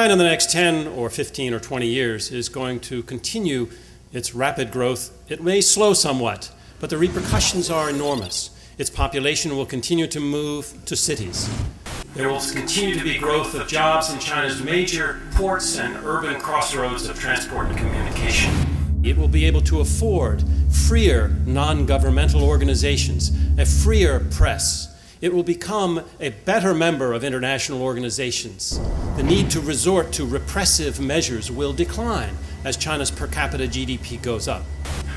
China in the next 10 or 15 or 20 years is going to continue its rapid growth. It may slow somewhat, but the repercussions are enormous. Its population will continue to move to cities. There will continue to be growth of jobs in China's major ports and urban crossroads of transport and communication. It will be able to afford freer non-governmental organizations, a freer press. It will become a better member of international organizations. The need to resort to repressive measures will decline as China's per capita GDP goes up.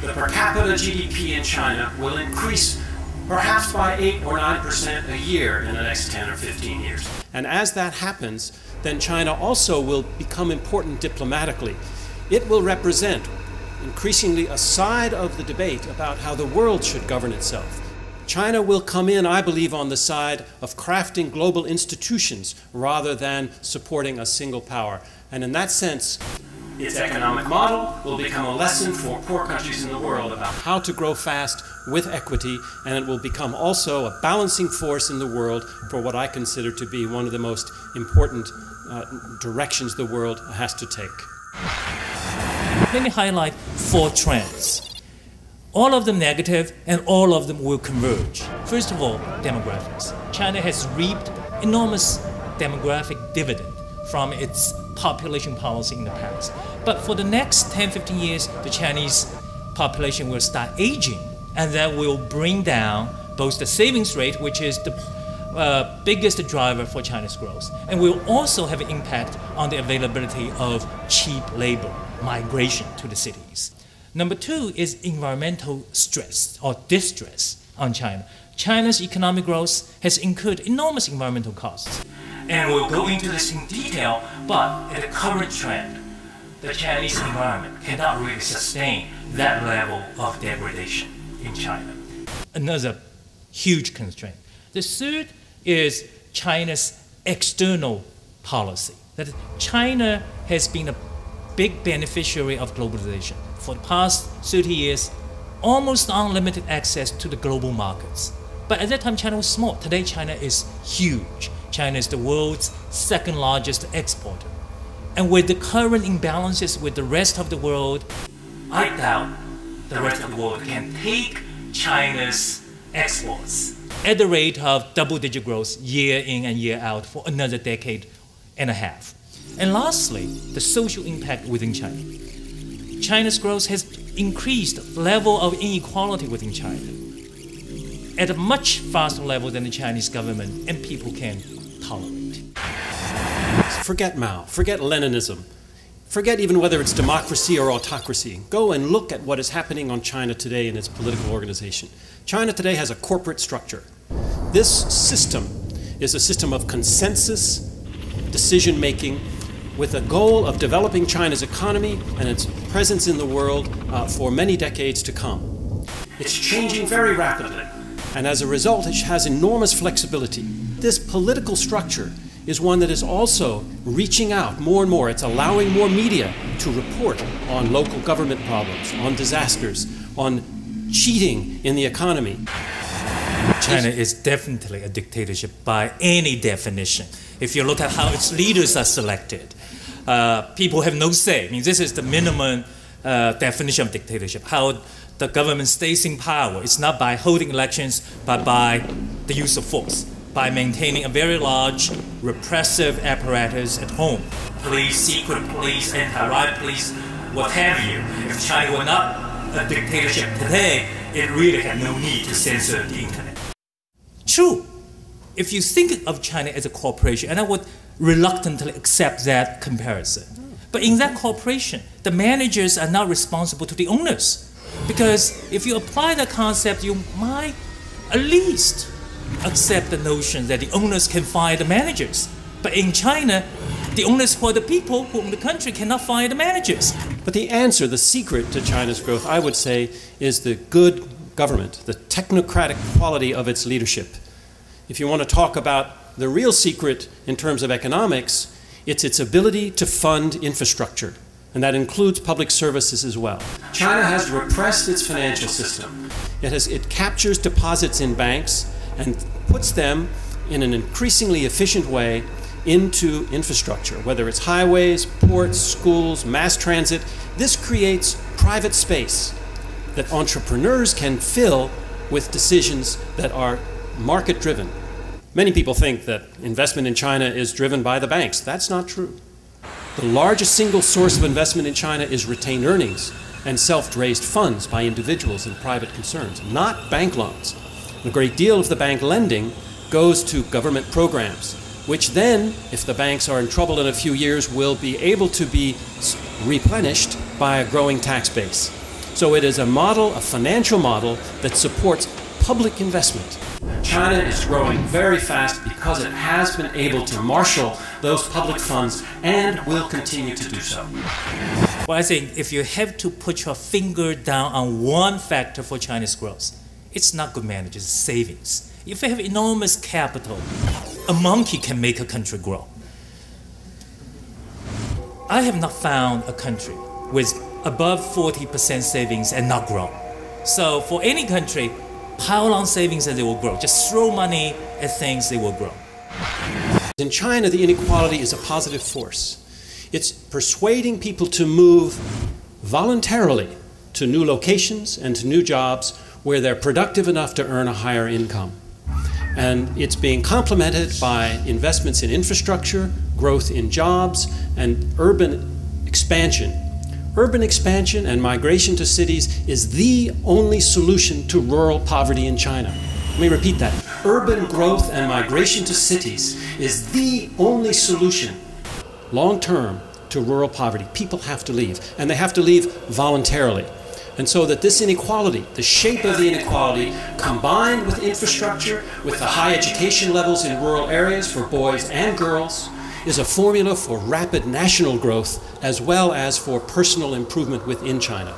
The per capita GDP in China will increase perhaps by 8 or 9% a year in the next 10 or 15 years. And as that happens, then China also will become important diplomatically. It will represent increasingly a side of the debate about how the world should govern itself. China will come in, I believe, on the side of crafting global institutions rather than supporting a single power. And in that sense, its economic model will become a lesson for poor countries in the world about how to grow fast with equity, and it will become also a balancing force in the world for what I consider to be one of the most important directions the world has to take. Let me highlight 4 trends. All of them negative, and all of them will converge. First of all, demographics. China has reaped enormous demographic dividend from its population policy in the past. But for the next 10-15 years, the Chinese population will start aging, and that will bring down both the savings rate, which is the biggest driver for China's growth, and will also have an impact on the availability of cheap labor, migration to the cities. Number 2 is environmental stress or distress on China. China's economic growth has incurred enormous environmental costs. And we'll go into this in detail, but at the current trend, the Chinese environment cannot really sustain that level of degradation in China. Another huge constraint. The third is China's external policy. That China has been a big beneficiary of globalization. For the past 30 years, almost unlimited access to the global markets. But at that time, China was small. Today, China is huge. China is the world's second largest exporter. And with the current imbalances with the rest of the world, I doubt the rest of the world can take China's exports at the rate of double-digit growth year in and year out for another decade and a half. And lastly, the social impact within China. China's growth has increased the level of inequality within China at a much faster level than the Chinese government and people can tolerate. Forget Mao, forget Leninism, forget even whether it's democracy or autocracy. Go and look at what is happening on China today in its political organization. China today has a corporate structure. This system is a system of consensus decision-making with a goal of developing China's economy and its presence in the world for many decades to come. It's changing very rapidly, and as a result, it has enormous flexibility. This political structure is one that is also reaching out more and more. It's allowing more media to report on local government problems, on disasters, on cheating in the economy. China is definitely a dictatorship by any definition. If you look at how its leaders are selected, people have no say. I mean, this is the minimum definition of dictatorship. How the government stays in power. It's not by holding elections, but by the use of force, by maintaining a very large repressive apparatus at home. Police, secret police, anti-riot police, what have you. If China were not a dictatorship today, it really had no need to censor the internet. True, if you think of China as a corporation, and I would reluctantly accept that comparison. But in that corporation, the managers are not responsible to the owners. Because if you apply that concept, you might at least accept the notion that the owners can fire the managers. But in China, the owners who are the people who own the country cannot fire the managers. But the answer, the secret to China's growth, I would say, is the good government, the technocratic quality of its leadership. If you want to talk about the real secret in terms of economics, it's its ability to fund infrastructure, and that includes public services as well. China has repressed its financial system. It captures deposits in banks and puts them in an increasingly efficient way into infrastructure, whether it's highways, ports, schools, mass transit. This creates private space that entrepreneurs can fill with decisions that are market-driven. Many people think that investment in China is driven by the banks. That's not true. The largest single source of investment in China is retained earnings and self-raised funds by individuals and private concerns, not bank loans. A great deal of the bank lending goes to government programs, which then, if the banks are in trouble in a few years, will be able to be replenished by a growing tax base. So it is a model, a financial model, that supports public investment. China is growing very fast because it has been able to marshal those public funds and will continue to do so. Well, I think if you have to put your finger down on one factor for China's growth, it's not good management, it's savings. If you have enormous capital, a monkey can make a country grow. I have not found a country with above 40% savings and not grow. So for any country, pile on savings and they will grow. Just throw money at things, they will grow. In China, the inequality is a positive force. It's persuading people to move voluntarily to new locations and to new jobs where they're productive enough to earn a higher income. And it's being complemented by investments in infrastructure, growth in jobs, and urban expansion. Urban expansion and migration to cities is the only solution to rural poverty in China. Let me repeat that. Urban growth and migration to cities is the only solution, long-term, to rural poverty. People have to leave, and they have to leave voluntarily. And so that this inequality, the shape of the inequality, combined with infrastructure, with the high education levels in rural areas for boys and girls, is a formula for rapid national growth as well as for personal improvement within China.